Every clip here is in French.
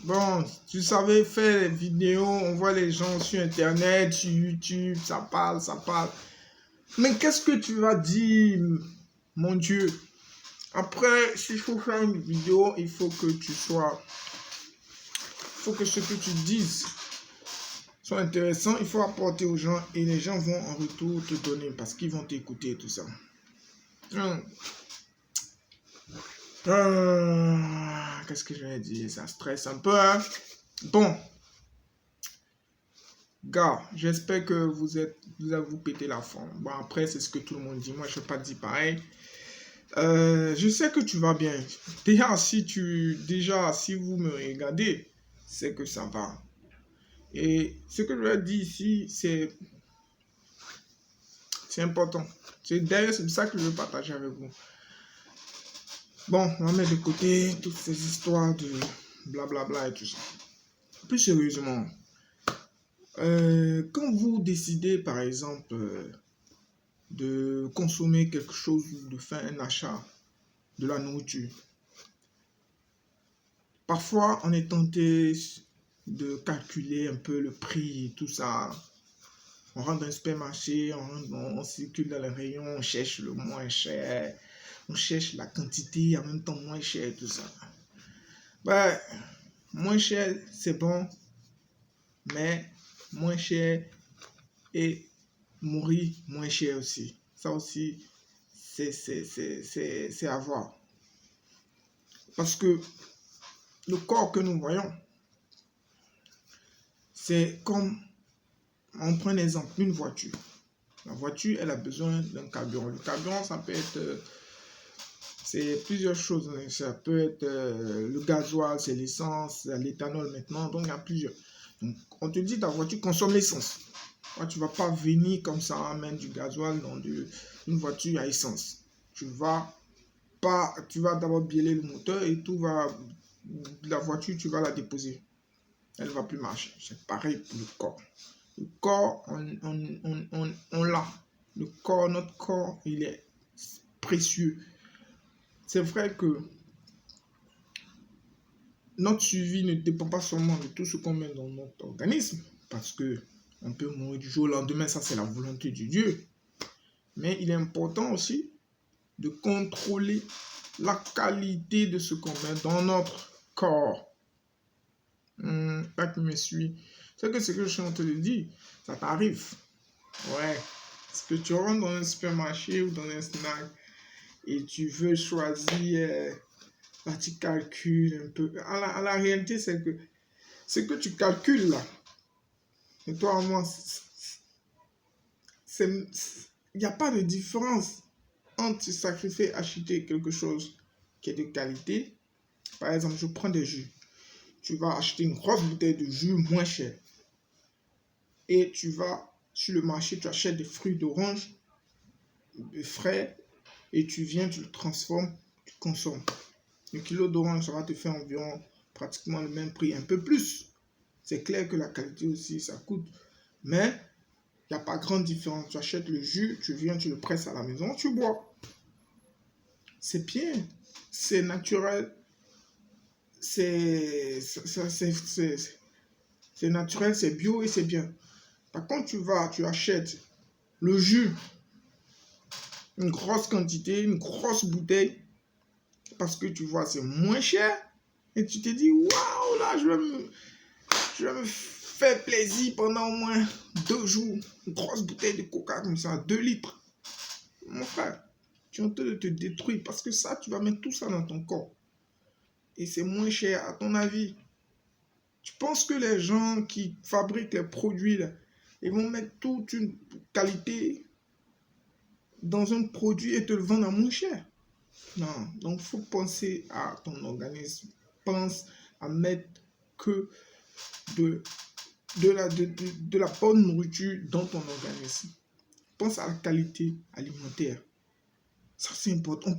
Bon, tu savais faire les vidéos, on voit les gens sur Internet, sur YouTube, ça parle, ça parle. Mais qu'est-ce que tu vas dire, mon Dieu? Après, s'il faut faire une vidéo, il faut que tu sois... Il faut que ce que tu dises soit intéressant, il faut apporter aux gens et les gens vont en retour te donner parce qu'ils vont t'écouter et tout ça. Qu'est-ce que je vais dire? Ça stresse un peu, hein? Bon, gars, j'espère que vous avez pété la forme. Bon, après, c'est ce que tout le monde dit. Moi, je ne vais pas dire pareil. Je sais que tu vas bien. Déjà, si vous me regardez, c'est que ça va. Et ce que je vais dire ici, c'est important. C'est ça que je veux partager avec vous. Bon, on va mettre de côté toutes ces histoires de blablabla et tout ça. Plus sérieusement, quand vous décidez, par exemple, de consommer quelque chose ou de faire un achat de la nourriture, parfois on est tenté de calculer un peu le prix et tout ça. On rentre dans un supermarché, on circule dans les rayons, on cherche le moins cher, on cherche la quantité en même temps moins cher et tout ça. Ben, moins cher, c'est bon, mais moins cher et mourir moins cher aussi. Ça aussi, c'est à voir. Parce que le corps que nous voyons, c'est comme, on prend un exemple, une voiture. La voiture, elle a besoin d'un carburant. Le carburant, ça peut être, c'est plusieurs choses. Ça peut être le gasoil, c'est l'essence, l'éthanol maintenant, donc il y a plusieurs. Donc, on te dit ta voiture consomme l'essence. Tu ne vas pas venir comme ça mettre du gasoil dans une voiture à essence. Tu vas d'abord biailer le moteur et la voiture, tu vas la déposer. Elle ne va plus marcher. C'est pareil pour le corps. Le corps, on l'a. Le corps, notre corps, il est précieux. C'est vrai que notre suivi ne dépend pas seulement de tout ce qu'on met dans notre organisme, parce que on peut mourir du jour au lendemain, ça c'est la volonté de Dieu. Mais il est important aussi de contrôler la qualité de ce qu'on met dans notre corps. Pas que me suis. C'est que ce que je suis en train de dire, ça t'arrive. Ouais. Est-ce que tu rentres dans un supermarché ou dans un snack et tu veux choisir, tu calcules un peu. À la réalité, c'est que ce que tu calcules là, et toi, moi, il n'y a pas de différence entre se sacrifier et acheter quelque chose qui est de qualité. Par exemple, je prends des jus. Tu vas acheter une grosse bouteille de jus moins cher. Et tu vas sur le marché, tu achètes des fruits d'orange, des frais, et tu viens, tu le transformes, tu consommes. Le kilo d'orange, ça va te faire environ pratiquement le même prix, un peu plus. C'est clair que la qualité aussi, ça coûte. Mais il n'y a pas grande différence. Tu achètes le jus, tu viens, tu le presses à la maison, tu bois. C'est bien, c'est naturel, c'est naturel, c'est bio et c'est bien. Par contre, tu achètes le jus, une grosse quantité, une grosse bouteille, parce que tu vois, c'est moins cher. Et tu te dis, waouh, là, je vais me faire plaisir pendant au moins 2 jours. Une grosse bouteille de coca comme ça, 2 litres. Mon frère, tu es en train de te détruire parce que ça, tu vas mettre tout ça dans ton corps. Et c'est moins cher, à ton avis. Tu penses que les gens qui fabriquent les produits, là, ils vont mettre toute une qualité dans un produit et te le vendre à moins cher? Non, donc il faut penser à ton organisme. Pense à mettre que de la bonne nourriture dans ton organisme. Pense à la qualité alimentaire. Ça, c'est important.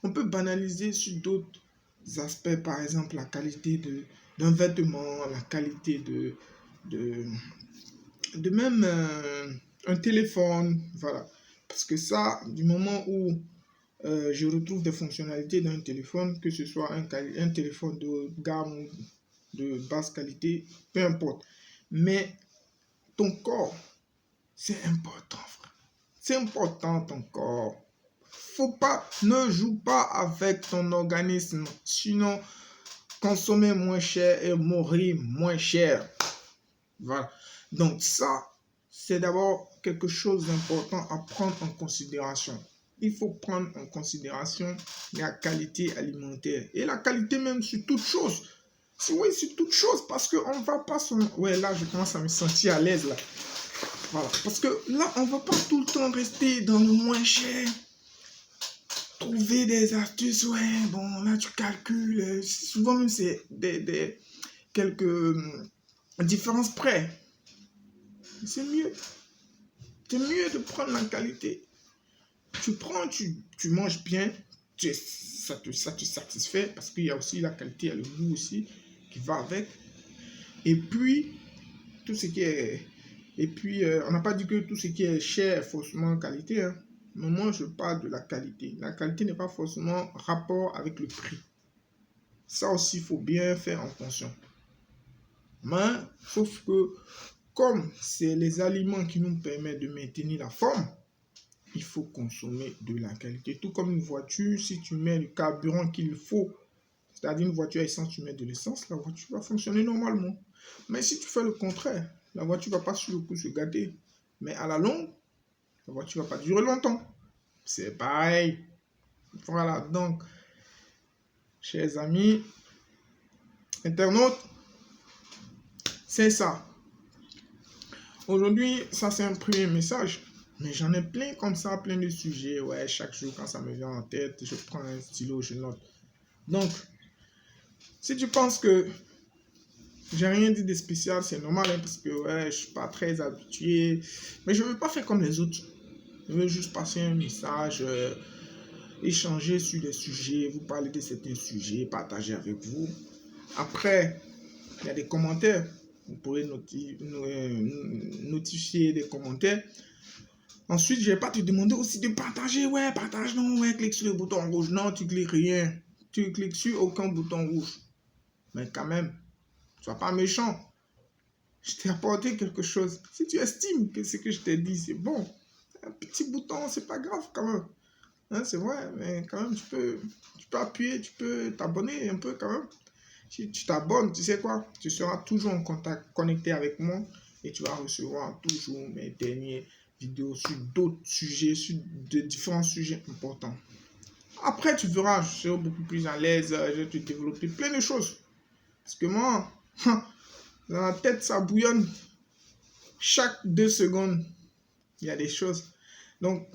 On peut banaliser sur d'autres aspects, par exemple la qualité d'un vêtement, la qualité de même un téléphone. Voilà. Parce que ça, du moment où je retrouve des fonctionnalités dans un téléphone, que ce soit un téléphone de gamme de basse qualité, peu importe. Mais ton corps, c'est important, frère. C'est important, ton corps. Ne joue pas avec ton organisme. Sinon, consommer moins cher et mourir moins cher. Voilà. Donc ça, c'est d'abord quelque chose d'important à prendre en considération. Il faut prendre en considération la qualité alimentaire. Et la qualité même sur toute chose. Oui, sur toute chose. Parce qu'on ne va pas... Ouais, là, je commence à me sentir à l'aise, là. Voilà. Parce que là, on ne va pas tout le temps rester dans le moins cher. Trouver des astuces, ouais, bon, là, tu calcules. Souvent, même, c'est quelques différences près. C'est mieux. C'est mieux de prendre la qualité. Tu prends, tu manges bien, ça te satisfait parce qu'il y a aussi la qualité, il y a le goût aussi qui va avec. Et puis, tout ce qui est... Et puis, on n'a pas dit que tout ce qui est cher est forcément qualité. Hein. Mais moi, je parle de la qualité. La qualité n'est pas forcément rapport avec le prix. Ça aussi, il faut bien faire en fonction. Mais, sauf que, comme c'est les aliments qui nous permettent de maintenir la forme, il faut consommer de la qualité. Tout comme une voiture, si tu mets le carburant qu'il faut, c'est-à-dire une voiture à essence, tu mets de l'essence, la voiture va fonctionner normalement. Mais si tu fais le contraire, la voiture ne va pas sur le coup se gâter. Mais à la longue, la voiture ne va pas durer longtemps. C'est pareil. Voilà, donc, chers amis, internautes, c'est ça. Aujourd'hui, ça c'est un premier message. Mais j'en ai plein comme ça, plein de sujets. Ouais, chaque jour, quand ça me vient en tête, je prends un stylo, je note. Donc, si tu penses que j'ai rien dit de spécial, c'est normal, hein, parce que ouais, je suis pas très habitué. Mais je ne veux pas faire comme les autres. Je veux juste passer un message, échanger sur des sujets, vous parler de certains sujets, partager avec vous. Après, il y a des commentaires. Vous pourrez notifier des commentaires. Ensuite, je ne vais pas te demander aussi de partager. Ouais, partage non, ouais, clique sur le bouton rouge. Non, tu cliques rien. Tu cliques sur aucun bouton rouge. Mais quand même, sois pas méchant. Je t'ai apporté quelque chose. Si tu estimes que ce que je t'ai dit, c'est bon, un petit bouton, c'est pas grave quand même. Hein, c'est vrai, mais quand même, tu peux appuyer, tu peux t'abonner un peu quand même. Si tu t'abonnes, tu sais quoi? Tu seras toujours en contact, connecté avec moi et tu vas recevoir toujours mes dernières vidéos sur d'autres sujets, sur de différents sujets importants. Après, tu verras, je serai beaucoup plus à l'aise, je vais te développer plein de choses. Parce que moi, dans la tête, ça bouillonne. Chaque 2 secondes, il y a des choses. Donc,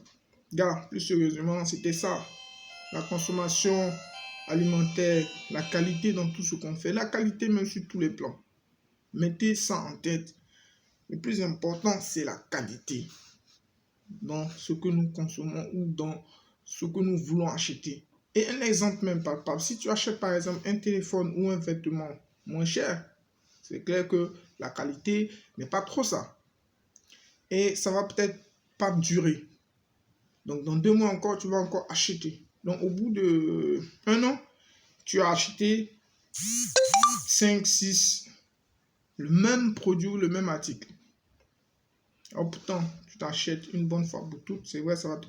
gars, plus sérieusement, c'était ça. La consommation alimentaire, la qualité dans tout ce qu'on fait. La qualité même sur tous les plans. Mettez ça en tête. Le plus important, c'est la qualité dans ce que nous consommons ou dans ce que nous voulons acheter. Et un exemple même palpable, si tu achètes par exemple un téléphone ou un vêtement moins cher, c'est clair que la qualité n'est pas trop ça. Et ça va peut-être pas durer. Donc dans 2 mois encore, tu vas encore acheter. Donc au bout de 1 an, tu as acheté 5, 6, le même produit, le même article. Oh putain, tu t'achètes une bonne fois pour toutes, c'est vrai, ça va te